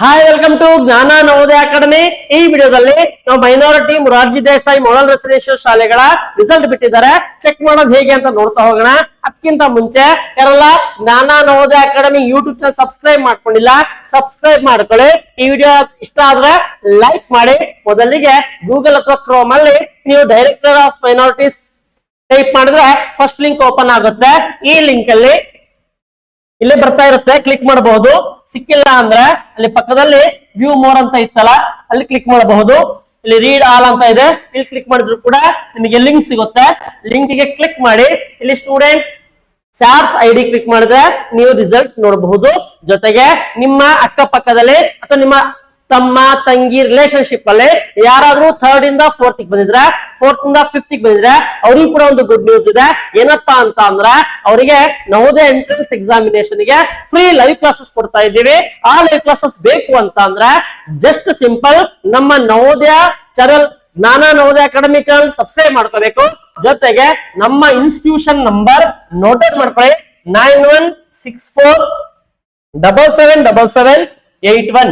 Hi, welcome to ಜ್ಞಾನ Navodaya academy. ಈ ವಿಡಿಯೋದಲ್ಲಿ ನಾವು ಮೈನಾರಿಟಿ ಮೊರಾರ್ಜಿ ದೇಸಾಯಿ ಮಾಡಲ್ ರೆಸಿಡೆನ್ಶಿಯಲ್ ಶಾಲೆಗಳ ರಿಸಲ್ಟ್ ಬಿಟ್ಟಿದ್ದಾರೆ. ಚೆಕ್ ಮಾಡೋದು ಹೇಗೆ ಅಂತ ನೋಡ್ತಾ ಹೋಗೋಣ. ಅದಕ್ಕಿಂತ ಮುಂಚೆ ಯಾರೆಲ್ಲ ಜ್ಞಾನ Navodaya academy YouTube channel subscribe ಮಾಡ್ಕೊಂಡಿಲ್ಲ, ಸಬ್ಸ್ಕ್ರೈಬ್ ಮಾಡ್ಕೊಳ್ಳಿ. ಈ ವಿಡಿಯೋ ಇಷ್ಟ ಆದ್ರೆ ಲೈಕ್ ಮಾಡಿ. ಮೊದಲಿಗೆ ಗೂಗಲ್ ಅಥವಾ ಕ್ರೋಮ್ ಅಲ್ಲಿ ನೀವು ಡೈರೆಕ್ಟರ್ ಆಫ್ ಮೈನಾರಿಟೀಸ್ ಟೈಪ್ ಮಾಡಿದ್ರೆ ಫಸ್ಟ್ ಲಿಂಕ್ ಓಪನ್ ಆಗುತ್ತೆ. ಈ ಲಿಂಕ್ ಅಲ್ಲಿ ಇಲ್ಲೇ ಬರ್ತಾ ಇರುತ್ತೆ, ಕ್ಲಿಕ್ ಮಾಡಬಹುದು. ಸಿಕ್ಕಿಲ್ಲ ಅಂದ್ರೆ ಅಲ್ಲಿ ಪಕ್ಕದಲ್ಲಿ ವ್ಯೂ ಮೋರ್ ಅಂತ ಇತ್ತಲ್ಲ, ಅಲ್ಲಿ ಕ್ಲಿಕ್ ಮಾಡಬಹುದು. ಇಲ್ಲಿ ರೀಡ್ ಆಲ್ ಅಂತ ಇದೆ, ಇಲ್ಲಿ ಕ್ಲಿಕ್ ಮಾಡಿದ್ರು ಕೂಡ ನಿಮಗೆ ಲಿಂಕ್ ಸಿಗುತ್ತೆ. ಲಿಂಕ್ ಗೆ ಕ್ಲಿಕ್ ಮಾಡಿ ಇಲ್ಲಿ ಸ್ಟೂಡೆಂಟ್ ಸ್ಯಾರ್ಸ್ ಐಡಿ ಕ್ಲಿಕ್ ಮಾಡಿದ್ರೆ ನೀವು ರಿಸಲ್ಟ್ ನೋಡಬಹುದು. ಜೊತೆಗೆ ನಿಮ್ಮ ಅಕ್ಕಪಕ್ಕದಲ್ಲಿ ಅಥವಾ ನಿಮ್ಮ ತಮ್ಮ ತಂಗಿ ರಿಲೇಶನ್ಶಿಪ್ ಅಲ್ಲಿ ಯಾರಾದ್ರೂ 3rd ಇಂದ 4th ಬಂದಿದ್ರೆ, 4th ಇಂದ 5th ಬಂದಿದ್ರೆ ಅವ್ರಿಗೂ ಕೂಡ ಒಂದು ಗುಡ್ ನ್ಯೂಸ್ ಇದೆ. ಏನಪ್ಪಾ ಅಂತ ಅಂದ್ರೆ ಅವರಿಗೆ ನವೋದಯ ಎಂಟ್ರೆನ್ಸ್ ಎಕ್ಸಾಮಿನೇಷನ್ ಗೆ ಫ್ರೀ ಲೈವ್ ಕ್ಲಾಸಸ್ ಕೊಡ್ತಾ ಇದ್ದೀವಿ. ಆ ಲೈವ್ ಕ್ಲಾಸಸ್ ಬೇಕು ಅಂತ ಅಂದ್ರೆ ಜಸ್ಟ್ ಸಿಂಪಲ್ ನಮ್ಮ ನವೋದಯ ಚಾನಲ್ ಜ್ಞಾನ ನವೋದಯ ಅಕಾಡೆಮಿ ಚಾನಲ್ ಸಬ್ಸ್ಕ್ರೈಬ್ ಮಾಡ್ಕೋಬೇಕು. ಜೊತೆಗೆ ನಮ್ಮ ಇನ್ಸ್ಟಿಟ್ಯೂಷನ್ ನಂಬರ್ ನೋಟ್ ಮಾಡ್ಕೊಳ್ಳಿ, 9164777781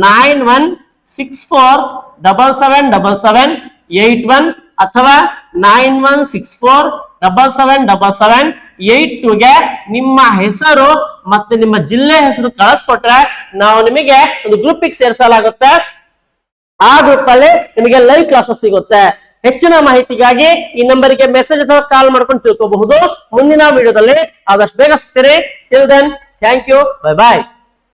9164777781 ಅಥವಾ 9164777782 ಗೆ ನಿಮ್ಮ ಹೆಸರು ಮತ್ತೆ ನಿಮ್ಮ ಜಿಲ್ಲೆ ಹೆಸರು ಕಳಿಸ್ಕೊಟ್ರೆ ನಾವು ನಿಮಗೆ ಒಂದು ಗ್ರೂಪಿಗೆ ಸೇರಿಸಲಾಗುತ್ತೆ. ಆ ಗ್ರೂಪ್ ಅಲ್ಲಿ ನಿಮಗೆ ಲೈವ್ ಕ್ಲಾಸಸ್ ಸಿಗುತ್ತೆ. ಹೆಚ್ಚಿನ ಮಾಹಿತಿಗಾಗಿ ಈ ನಂಬರ್ಗೆ ಮೆಸೇಜ್ ಅಥವಾ ಕಾಲ್ ಮಾಡ್ಕೊಂಡು ತಿಳ್ಕೋಬಹುದು. ಮುಂದಿನ ವಿಡಿಯೋದಲ್ಲಿ ಆದಷ್ಟು ಬೇಗ ಸಿಗ್ತೀರಿ. Till then thank you, bye bye.